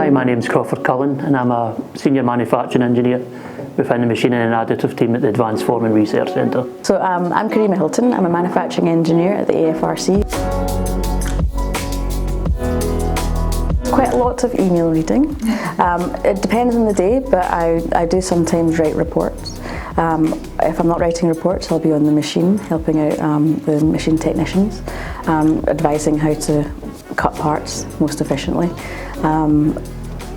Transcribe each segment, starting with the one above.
Hi, my name's Crawford Cullen and I'm a Senior Manufacturing Engineer within the Machining and Additive team at the Advanced Forming Research Centre. So I'm Karima Hilton, I'm a Manufacturing Engineer at the AFRC. Quite a lot of email reading. It depends on the day, but I do sometimes write reports. If I'm not writing reports, I'll be on the machine, helping out the machine technicians, advising how to cut parts most efficiently.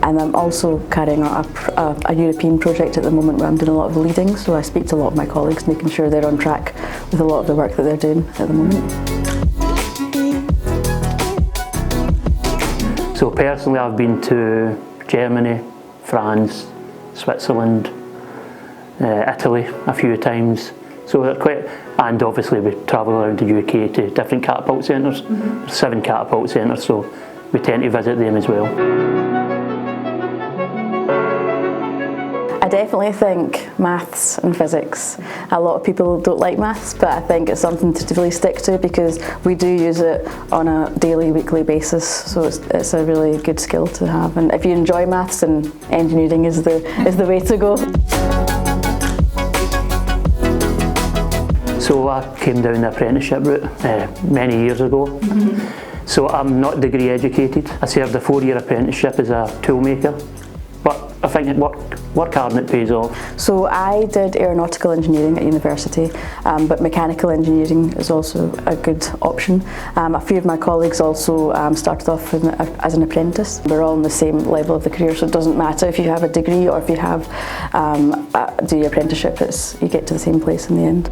And I'm also carrying out a European project at the moment where I'm doing a lot of leading, so I speak to a lot of my colleagues, making sure they're on track with a lot of the work that they're doing at the moment. So personally I've been to Germany, France, Switzerland, Italy a few times. So they're quite, and obviously we travel around the UK to different catapult centres. There's 7 catapult centres, so we tend to visit them as well. I definitely think maths and physics. A lot of people don't like maths, but I think it's something to really stick to because we do use it on a daily, weekly basis, so it's a really good skill to have. And if you enjoy maths, then engineering is the way to go. So I came down the apprenticeship route many years ago. So I'm not degree educated. I served a 4-year apprenticeship as a toolmaker, but I think work hard and it pays off. So I did aeronautical engineering at university, but mechanical engineering is also a good option. A few of my colleagues also started off as an apprentice. We're all on the same level of the career, so it doesn't matter if you have a degree or if you have do your apprenticeship, you get to the same place in the end.